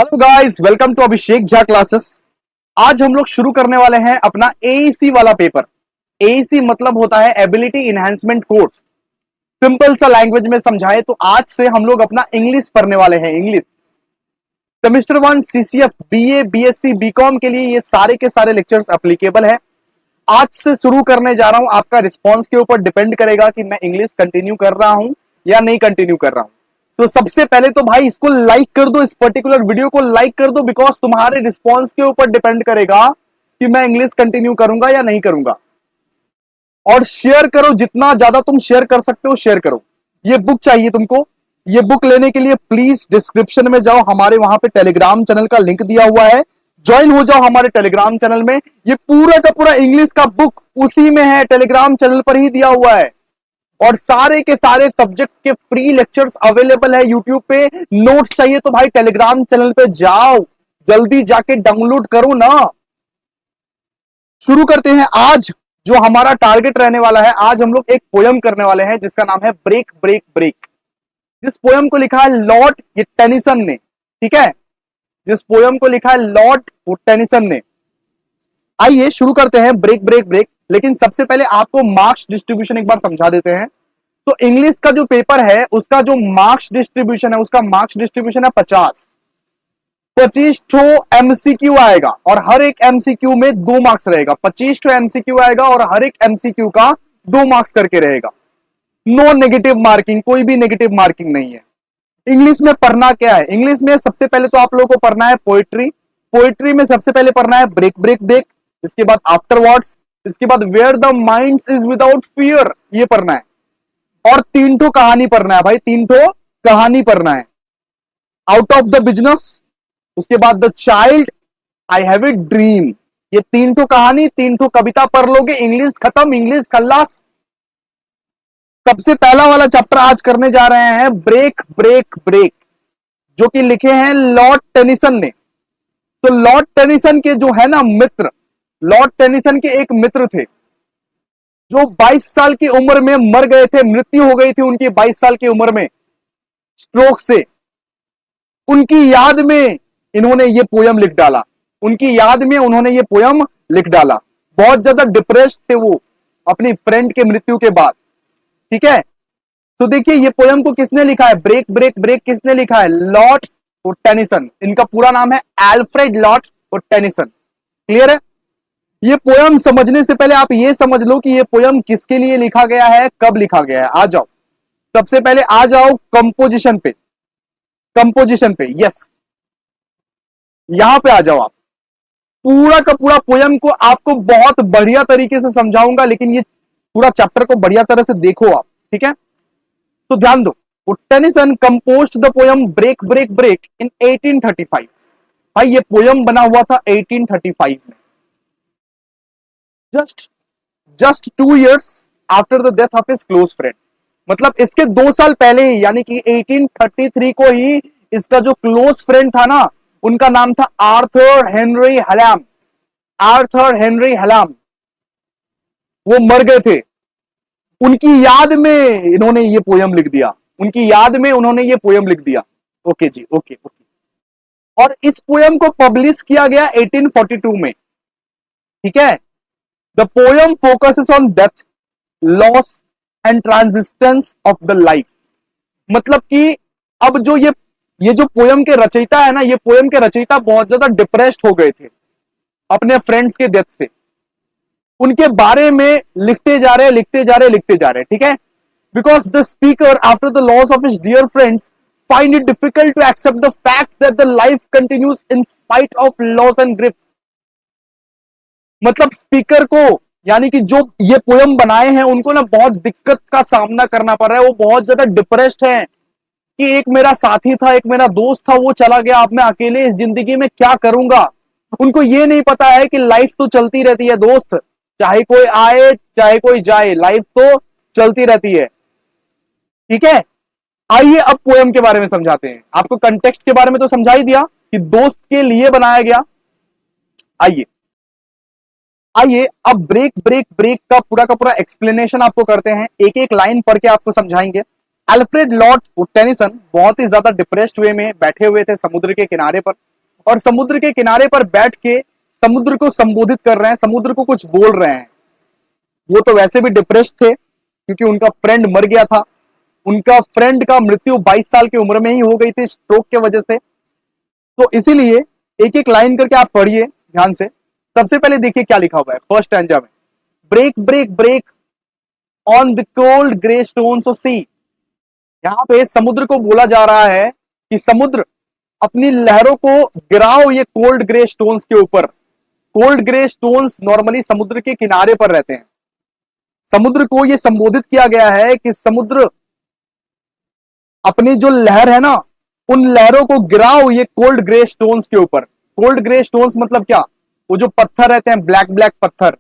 Hello guys, welcome to Abhishek Jha classes. आज हम लोग शुरू करने वाले हैं अपना एईसी वाला पेपर। एईसी मतलब होता है एबिलिटी इनहैंसमेंट कोर्स। सिंपल सा लैंग्वेज में समझाए तो आज से हम लोग अपना इंग्लिश पढ़ने वाले हैं। English semester 1 CCF BA BSc BCom के लिए ये सारे के सारे लेक्चर्स एप्लीकेबल है। आज से शुरू करने जा रहा हूं। आपका रिस्पॉन्स के ऊपर डिपेंड करेगा कि मैं इंग्लिश कंटिन्यू कर रहा हूं या नहीं कंटिन्यू कर रहा हूं। तो सबसे पहले तो भाई इसको लाइक कर दो, इस पर्टिकुलर वीडियो को लाइक कर दो, बिकॉज तुम्हारे रिस्पॉन्स के ऊपर डिपेंड करेगा कि मैं इंग्लिश कंटिन्यू करूंगा या नहीं करूंगा। और शेयर करो, जितना ज्यादा तुम शेयर कर सकते हो शेयर करो। ये बुक चाहिए तुमको। ये बुक लेने के लिए प्लीज डिस्क्रिप्शन में जाओ, हमारे वहां पे टेलीग्राम चैनल का लिंक दिया हुआ है, ज्वाइन हो जाओ हमारे टेलीग्राम चैनल में। ये पूरा का पूरा इंग्लिश का बुक उसी में है, टेलीग्राम चैनल पर ही दिया हुआ है। और सारे के सारे सब्जेक्ट के फ्री लेक्चर्स अवेलेबल है यूट्यूब पे। नोट्स चाहिए तो भाई टेलीग्राम चैनल पे जाओ, जल्दी जाके डाउनलोड करो ना। शुरू करते हैं। आज जो हमारा टारगेट रहने वाला है, आज हम लोग एक पोयम करने वाले हैं जिसका नाम है ब्रेक ब्रेक ब्रेक। जिस पोयम को लिखा है लॉर्ड टेनिसन ने, ठीक है, जिस पोयम को लिखा है लॉर्ड टेनिसन ने। आइए शुरू करते हैं ब्रेक ब्रेक ब्रेक। लेकिन सबसे पहले आपको मार्क्स डिस्ट्रीब्यूशन एक बार समझा देते हैं। तो इंग्लिश का जो पेपर है उसका जो मार्क्स डिस्ट्रीब्यूशन है, उसका मार्क्स डिस्ट्रीब्यूशन है 25 ठो एमसीक्यू आएगा और हर एक एमसीक्यू में 2 मार्क्स रहेगा। 25 ठो एमसीक्यू आएगा और हर एक एमसीक्यू का 2 मार्क्स करके रहेगा। नो नेगेटिव मार्किंग, कोई भी नेगेटिव मार्किंग नहीं है। इंग्लिश में पढ़ना क्या है? इंग्लिश में सबसे पहले तो आप लोगों को पढ़ना है पोएट्री। पोएट्री में सबसे पहले पढ़ना है ब्रेक ब्रेक ब्रेक, इसके बाद आफ्टरवर्ड्स, इसके बाद where the mind is without fear, ये पढ़ना है। और 3 ठो कहानी पढ़ना है भाई, 3 ठो कहानी पढ़ना है। आउट ऑफ द बिजनेस, उसके बाद the child, I have a dream. ये 3 ठो कहानी, 3 ठो कविता पढ़ लोगे, इंग्लिश खत्म, इंग्लिश खल्लास। सबसे पहला वाला चैप्टर आज करने जा रहे हैं ब्रेक ब्रेक ब्रेक, जो कि लिखे हैं लॉर्ड टेनिसन ने। तो लॉर्ड टेनिसन के जो है ना मित्र, लॉर्ड टेनिसन के एक मित्र थे जो 22 साल की उम्र में मर गए थे, मृत्यु हो गई थी उनकी 22 साल की उम्र में स्ट्रोक से। उनकी याद में इन्होंने ये पोयम लिख डाला, उनकी याद में उन्होंने ये पोयम लिख डाला। बहुत ज्यादा डिप्रेस्ड थे वो अपनी फ्रेंड के मृत्यु के बाद, ठीक है। तो देखिए ये पोयम को किसने लिखा है, ब्रेक ब्रेक ब्रेक किसने लिखा है? Lord Tennyson. इनका पूरा नाम है अल्फ्रेड लॉर्ड टेनिसन। क्लियर है? ये पोयम समझने से पहले आप ये समझ लो कि ये पोयम किसके लिए लिखा गया है, कब लिखा गया है। आ जाओ, सबसे पहले आ जाओ कंपोजिशन पे, कंपोजिशन पे, यस, यहां पे आ जाओ आप। पूरा का पूरा पोयम को आपको बहुत बढ़िया तरीके से समझाऊंगा, लेकिन ये पूरा चैप्टर को बढ़िया तरह से देखो आप, ठीक है। तो ध्यान दो, Tennyson composed the poem break break break in 1835। भाई ये पोयम बना हुआ था 1835 में, just 2 years after the death of his close friend. मतलब इसके 2 साल पहले ही, यानी कि 1833 को ही इसका जो क्लोज फ्रेंड था ना, उनका नाम था Arthur Henry Hallam. Arthur Henry Hallam वो मर गए थे। उनकी याद में इन्होंने ये पोयम लिख दिया, उनकी याद में उन्होंने ये पोयम लिख दिया। ओके जी, ओके ओके। और इस पोयम को पब्लिश किया गया 1842 में, ठीक है। The poem focuses on death, loss and transience of the life। मतलब कि अब जो ये जो पोयम के रचयिता है ना, ये पोयम के रचयिता बहुत ज्यादा डिप्रेस्ड हो गए थे अपने फ्रेंड्स के डेथ से। उनके बारे में लिखते जा रहे, लिखते जा रहे, लिखते जा रहे, ठीक है। Because the speaker after the loss of his dear friends find it difficult to accept the fact that the life continues in spite of loss and grief. मतलब स्पीकर को, यानी कि जो ये पोयम बनाए हैं, उनको ना बहुत दिक्कत का सामना करना पड़ रहा है। वो बहुत ज्यादा डिप्रेस्ड हैं कि एक मेरा साथी था, एक मेरा दोस्त था, वो चला गया, अब मैं अकेले इस जिंदगी में क्या करूंगा। उनको ये नहीं पता है कि लाइफ तो चलती रहती है दोस्त, चाहे कोई आए चाहे कोई जाए, लाइफ तो चलती रहती है, ठीक है। आइए अब पोयम के बारे में समझाते हैं। आपको कंटेक्स्ट के बारे में तो समझा ही दिया कि दोस्त के लिए बनाया गया। आइए आइए अब ब्रेक ब्रेक ब्रेक का पूरा एक्सप्लेनेशन आपको करते हैं, एक एक लाइन पढ़ के आपको समझाएंगे। अल्फ्रेड लॉर्ड टेनिसन बहुत ही ज्यादा डिप्रेस्ड वे में बैठे हुए थे समुद्र के किनारे पर, और समुद्र के किनारे पर बैठ के समुद्र को संबोधित कर रहे हैं, समुद्र को कुछ बोल रहे हैं। वो तो वैसे भी डिप्रेस्ड थे क्योंकि उनका फ्रेंड मर गया था। उनका फ्रेंड का मृत्यु 22 साल की उम्र में ही हो गई थी स्ट्रोक के वजह से। तो इसीलिए एक एक लाइन करके आप पढ़िए ध्यान से। सबसे पहले देखिए क्या लिखा हुआ है फर्स्ट स्टैंजा में, break break break on the cold grey stones of sea. यहां पे समुद्र को बोला जा रहा है कि समुद्र अपनी लहरों को गिराओ ये कोल्ड ग्रे स्टोन्स के ऊपर। कोल्ड ग्रे स्टोन्स नॉर्मली समुद्र के किनारे पर रहते हैं। समुद्र को यह संबोधित किया गया है कि समुद्र अपनी जो लहर है ना, उन लहरों को गिराओ ये कोल्ड ग्रे स्टोन्स के ऊपर। कोल्ड ग्रे स्टोन्स मतलब क्या? वो जो पत्थर रहते हैं, ब्लैक ब्लैक पत्थर,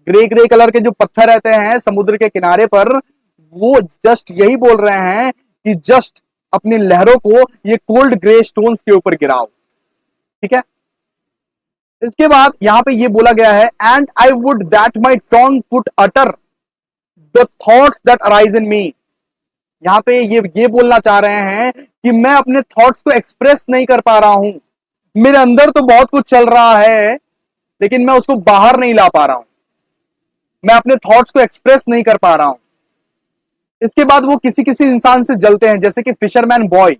ग्रे ग्रे कलर के जो पत्थर रहते हैं समुद्र के किनारे पर, वो जस्ट यही बोल रहे हैं कि जस्ट अपनी लहरों को ये कोल्ड ग्रे स्टोन्स के ऊपर गिराओ। ठीक है, इसके बाद यहां पे ये बोला गया है, and I would that my tongue put utter the thoughts that arise in me. यहां पे ये बोलना चाह रहे हैं कि मैं अपने थॉट्स को एक्सप्रेस नहीं कर पा रहा हूं। मेरे अंदर तो बहुत कुछ चल रहा है लेकिन मैं उसको बाहर नहीं ला पा रहा हूं, मैं अपने थॉट्स को एक्सप्रेस नहीं कर पा रहा हूं। इसके बाद वो किसी किसी इंसान से जलते हैं, जैसे कि fisherman boy.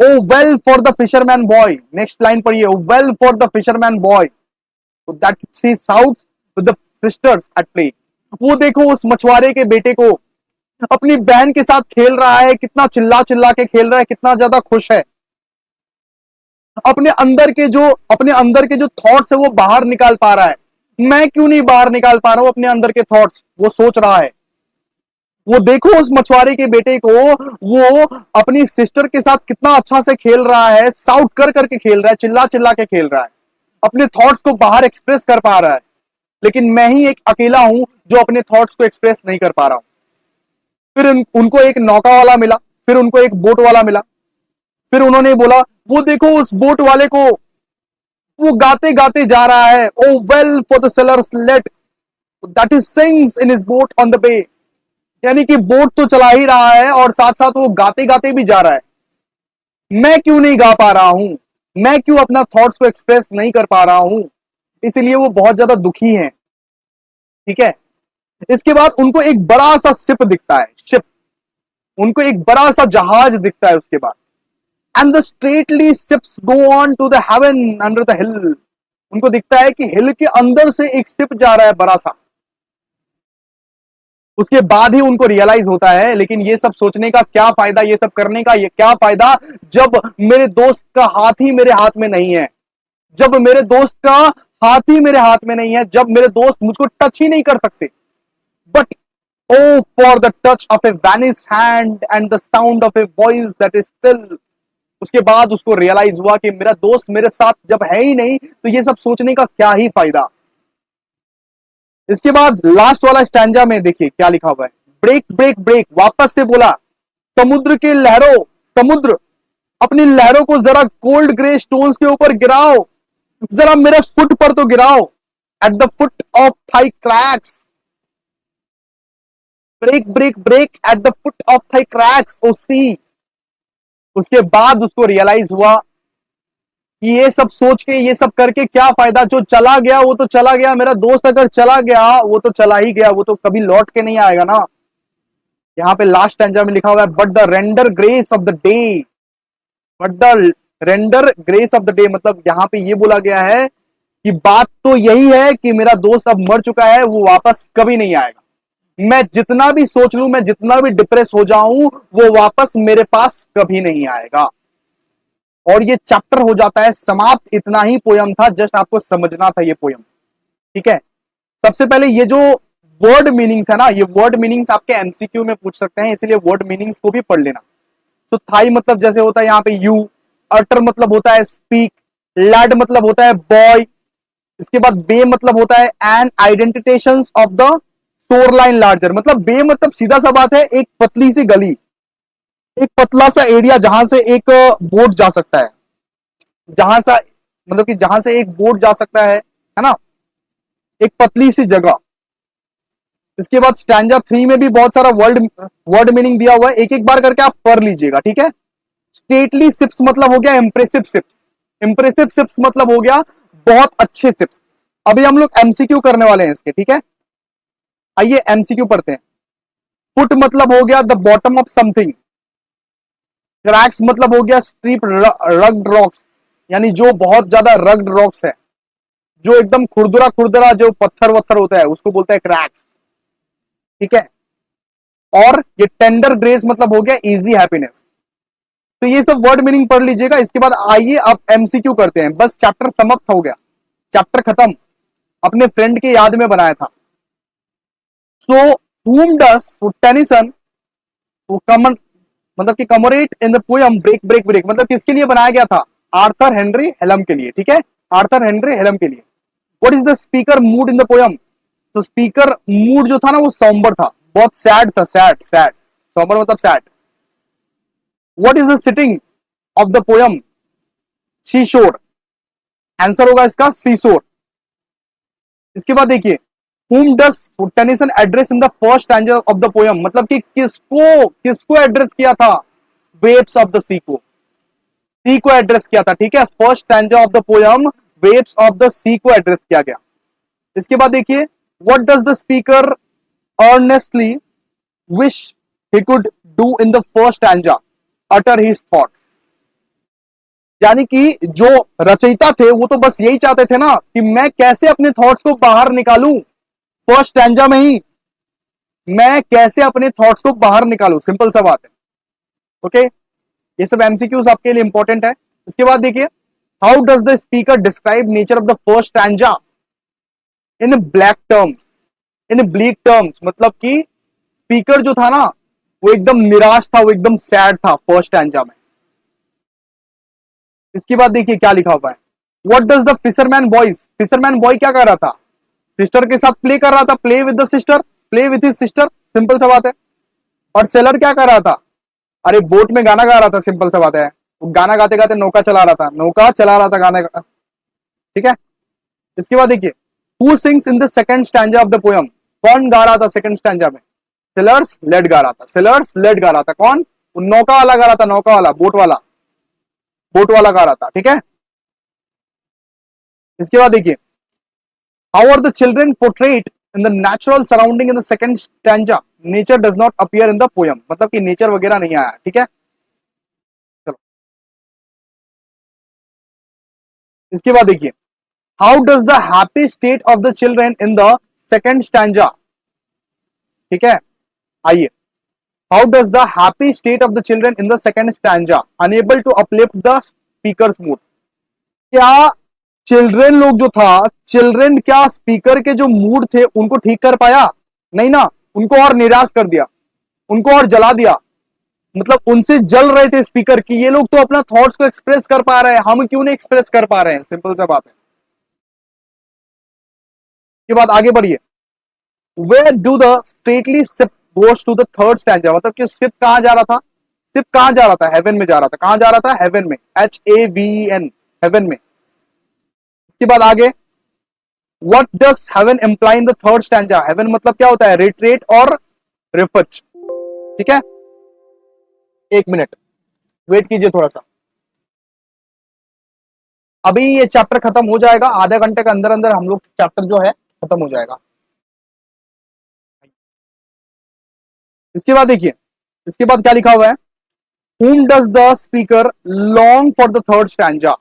O well for the fisherman boy, next line पढ़िए, O well for the fisherman boy that sea south with the sisters at play. वो देखो उस मछुआरे के बेटे को अपनी बहन के साथ खेल रहा है, कितना चिल्ला चिल्ला के खेल रहा है, कितना ज्यादा खुश है। अपने अंदर के जो थॉट्स है वो बाहर निकाल पा रहा है। मैं क्यों नहीं बाहर निकाल पा रहा हूं अपने अंदर के थॉट्स, वो सोच रहा है। वो देखो उस मछुआरे के बेटे को, वो अपनी सिस्टर के साथ कितना अच्छा से खेल रहा है, साउट कर करके खेल रहा है, चिल्ला चिल्ला के खेल रहा है, अपने थॉट्स को बाहर एक्सप्रेस कर पा रहा है। लेकिन मैं ही एक अकेला हूं जो अपने थॉट्स को एक्सप्रेस नहीं कर पा रहा हूं। फिर उनको एक नौका वाला मिला, फिर उनको एक बोट वाला मिला। फिर उन्होंने बोला, वो देखो उस बोट वाले को, वो गाते गाते जा रहा है, O well for the sailors lad that is sings in his boat on the bay. यानी कि बोट तो चला ही रहा है और साथ साथ वो गाते गाते भी जा रहा है। मैं क्यों नहीं गा पा रहा हूं, मैं क्यों अपना थॉट्स को एक्सप्रेस नहीं कर पा रहा हूं, इसलिए वो बहुत ज्यादा दुखी हैं। ठीक है, इसके बाद उनको एक बड़ा सा शिप दिखता है, शिप, उनको एक बड़ा सा जहाज दिखता है उसके बाद। And the stately ships go on to the haven under the hill. उनको दिखता है कि हिल के अंदर से एक शिप जा रहा है बड़ा सा। उसके बाद ही उनको रियलाइज होता है, लेकिन ये सब सोचने का क्या फायदा, ये सब करने का ये क्या फायदा, जब मेरे दोस्त का हाथ ही मेरे हाथ में नहीं है, जब मेरे दोस्त का हाथ ही मेरे हाथ में नहीं है, जब मेरे दोस्त मुझको टच ही नहीं कर सकते। But O for the touch of a vanish hand and the sound of a voice that is still. उसके बाद उसको रियलाइज हुआ कि मेरा दोस्त मेरे साथ जब है ही नहीं तो ये सब सोचने का क्या ही फायदा। इसके बाद लास्ट वाला स्टैंजा में देखिए क्या लिखा हुआ है, ब्रेक ब्रेक ब्रेक। वापस से बोला, समुद्र के लहरों, समुद्र अपनी लहरों को जरा कोल्ड ग्रे स्टोन्स के ऊपर गिराओ, जरा मेरे फुट पर तो गिराओ, at the foot of thy crags. Break break break at the foot of thy crags O sea. उसके बाद उसको रियलाइज हुआ कि ये सब सोच के, ये सब करके क्या फायदा, जो चला गया वो तो चला गया, मेरा दोस्त अगर चला गया वो तो चला ही गया, वो तो कभी लौट के नहीं आएगा ना। यहां पे लास्ट स्टैंजा में लिखा हुआ है, but the render grace of the day, but the render grace of the day. मतलब यहां पे ये बोला गया है कि बात तो यही है कि मेरा दोस्त अब मर चुका है, वो वापस कभी नहीं आएगा। मैं जितना भी सोच लूं, मैं जितना भी डिप्रेस हो जाऊं, वो वापस मेरे पास कभी नहीं आएगा। और ये चैप्टर हो जाता है समाप्त। इतना ही पोयम था, जस्ट आपको समझना था ये पोयम। ठीक है, सबसे पहले ये जो वर्ड मीनिंग्स है ना, ये वर्ड मीनिंग्स आपके एमसीक्यू में पूछ सकते हैं, इसलिए वर्ड मीनिंग्स को भी पढ़ लेना। तो थाई मतलब जैसे होता है यहाँ पे यू, अटर मतलब होता है स्पीक, लैड मतलब होता है बॉय, इसके बाद बे मतलब होता है an indentations of the shoreline larger. मतलब बे मतलब सीधा सा बात है एक पतली सी गली, एक पतला सा एरिया जहां से एक बोट जा सकता है, जहां सा मतलब कि जहां से एक बोट जा सकता है ना, एक पतली सी जगह। इसके बाद स्टैंजा 3 में भी बहुत सारा वर्ड मीनिंग दिया हुआ है, एक एक बार करके आप पढ़ लीजिएगा, ठीक है। स्टेटली सिप्स मतलब हो गया इंप्रेसिव सिप्स, इंप्रेसिव सिप्स मतलब हो गया बहुत अच्छे सिप्स। अभी हम लोग एमसीक्यू करने वाले हैं इसके, ठीक है। आइए एमसीक्यू पढ़ते हैं। फुट मतलब हो गया the bottom of something, cracks मतलब हो गया स्ट्रीप रग्ड रॉक्स, यानी जो बहुत ज्यादा रग्ड रॉक्स है, जो एकदम खुरदुरा खुरदुरा जो पत्थर वत्थर होता है उसको बोलता है क्रैक्स, ठीक है। और ये टेंडर ग्रेस मतलब हो गया इजी हैप्पीनेस। तो ये सब वर्ड मीनिंग पढ़ लीजिएगा। इसके बाद आइए अब एमसीक्यू करते हैं। बस चैप्टर समाप्त हो गया, चैप्टर खत्म, अपने फ्रेंड के याद में बनाया था। So whom does Tennyson common मतलब कि commemorate in the poem break break break, मतलब किसके लिए बनाया गया था? आर्थर हेनरी हेलम के लिए, ठीक है, आर्थर हेनरी हेलम के लिए। What is the speaker mood in the poem? तो स्पीकर मूड जो था ना वो सॉम्बर था, बहुत सैड था, सैड सैड, सॉम्बर मतलब sad. What is the sitting of the poem? Seashore, answer होगा इसका सीशोर। इसके बाद देखिए whom does Tennyson address in the first stanza of the poem, मतलब कि किसको किसको एड्रेस किया था? वेव्स ऑफ द सी को, सी को एड्रेस किया था, ठीक है। First stanza of the poem waves of the sea को एड्रेस किया गया। इसके बाद देखिए what does the speaker earnestly wish he could do in the first stanza? Utter his thoughts, यानी कि जो रचयिता थे वो तो बस यही चाहते थे ना कि मैं कैसे अपने थॉट्स को बाहर निकालूं, फर्स्ट स्टैंजा में ही मैं कैसे अपने थॉट्स को बाहर निकालूं, सिंपल सा बात है, ओके। ये सब एमसीक्यूज आपके लिए इंपॉर्टेंट है। इसके बाद देखिए how does the speaker describe nature of the first stanza in black terms, in bleak terms, मतलब कि स्पीकर जो था ना वो एकदम निराश था, वो एकदम सैड था फर्स्ट स्टैंजा में। इसके बाद देखिए क्या लिखा हुआ है। What does the fisherman boys, fisherman boy क्या कर रहा था? सिस्टर के साथ प्ले कर रहा था, play with the sister, play with his sister, simple सा बात है। और सेलर क्या कर रहा था? अरे बोट में गाना गा रहा था, सिंपल सा बात है। वो गाना गाते गाते नौका चला रहा था, नौका चला रहा था गाना, ठीक है। इसके बाद देखिए who sings in the second stanza of the poem, कौन गा रहा था सेकंड स्टैंजा में? सेलर्स लेड गा रहा था, सेलर्स लेड गा रहा था, कौन? नौका वाला गा रहा था, नौका वाला, बोट वाला, बोट वाला गा रहा था, ठीक है। इसके बाद देखिए how are the children portrait in the natural surrounding in the second stanza? Nature does not appear in the poem, मतलब कि नेचर वगैरह नहीं आया, ठीक है। चलो इसके बाद देखिए how does the happy state of the children in the second stanza, ठीक है। आइए how does the happy state of the children in the second stanza enable to uplift the speaker's mood? क्या चिल्ड्रन लोग जो था, children क्या speaker के जो मूड थे उनको ठीक कर पाया? नहीं ना, उनको और निराश कर दिया, उनको और जला दिया। मतलब उनसे जल रहे थे स्पीकर की, ये लोग तो अपना थॉट्स को एक्सप्रेस कर पा रहे हैं, हम क्यों नहीं एक्सप्रेस कर पा रहे हैं, सिंपल सा बात है। के बाद आगे बढ़िए where do the stately ship goes to the third stanza, मतलब कि सिप कहां जा रहा था? सिप कहां जा रहा था? हेवन में जा रहा था। कहां जा रहा था? हेवन में, HAVEN, हेवन में। इसके बाद आगे what does haven imply in the third stanza? Haven मतलब क्या होता है? रिट्रीट और रिफच, ठीक है। एक मिनट वेट कीजिए थोड़ा सा, अभी ये चैप्टर खत्म हो जाएगा, आधे घंटे के अंदर अंदर हम लोग चैप्टर जो है खत्म हो जाएगा। इसके बाद देखिए इसके बाद क्या लिखा हुआ है whom does the speaker long for the third stanza,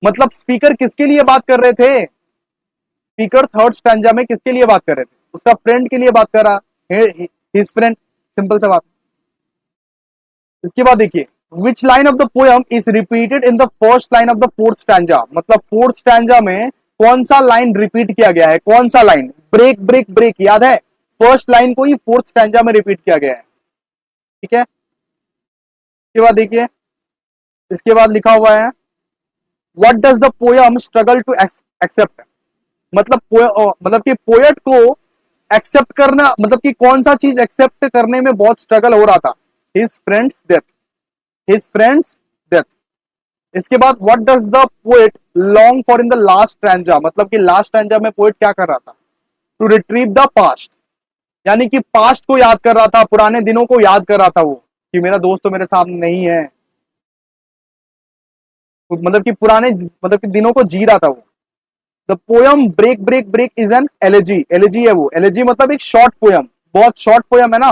मतलब स्पीकर किसके लिए बात कर रहे थे? स्पीकर थर्ड स्टैंजा में किसके लिए बात कर रहे थे? उसका फ्रेंड के लिए बात कर रहा, हिज फ्रेंड, सिंपल सा बात। इसके बाद देखिए which line of the poem is repeated in the first line of the fourth stanza, मतलब फोर्थ स्टैंजा में कौन सा लाइन रिपीट किया गया है? कौन सा लाइन? ब्रेक ब्रेक ब्रेक, याद है? फर्स्ट लाइन को ही फोर्थ स्टैंजा में रिपीट किया गया है, ठीक है। इसके बाद देखिए इसके बाद लिखा हुआ है what does the poem struggle to accept, मतलब कि पोएट को एक्सेप्ट करना, मतलब कि कौन सा चीज एक्सेप्ट करने में बहुत स्ट्रगल हो रहा था? His friends death, his friends death. इसके बाद what does the poet long for in the last stanza, मतलब कि लास्ट स्टैंजा में पोएट क्या कर रहा था? टू रिट्रीव द पास्ट, यानी कि पास्ट को याद कर रहा था, पुराने दिनों को याद कर रहा था वो, कि मेरा दोस्त तो मेरे सामने नहीं है, मतलब कि पुराने मतलब कि दिनों को जी रहा था वो। The poem break break break is an elegy, elegy है वो, एलेजी मतलब एक शॉर्ट पोयम, बहुत शॉर्ट पोयम है ना,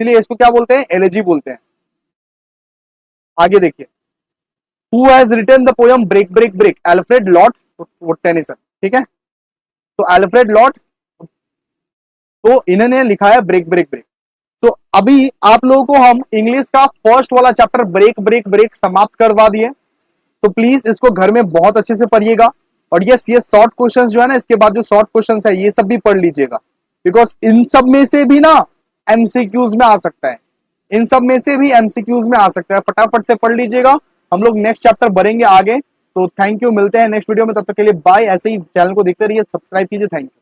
इसलिए इसको क्या बोलते हैं, एलेजी बोलते हैं। आगे देखिए, who has written the poem break break break, Alfred Lord Tennyson, ठीक है। तो एल्फ्रेड लॉर्ड, तो इन्होंने लिखा है ब्रेक ब्रेक ब्रेक। तो अभी आप लोगों को हम इंग्लिश का फर्स्ट वाला चैप्टर ब्रेक ब्रेक ब्रेक समाप्त करवा दिए, तो प्लीज इसको घर में बहुत अच्छे से पढ़िएगा। और यस, ये शॉर्ट क्वेश्चंस जो है ना, इसके बाद जो शॉर्ट क्वेश्चंस है ये सब भी पढ़ लीजिएगा, बिकॉज इन सब में से भी ना एमसीक्यूज में आ सकता है, इन सब में से भी एमसीक्यूज में आ सकता है, फटाफट से पढ़ लीजिएगा। हम लोग नेक्स्ट चैप्टर बढ़ेंगे आगे। तो थैंक यू, मिलते हैं नेक्स्ट वीडियो में, तब तक के लिए बाय। ऐसे ही चैनल को देखते रहिए, सब्सक्राइब कीजिए, थैंक यू।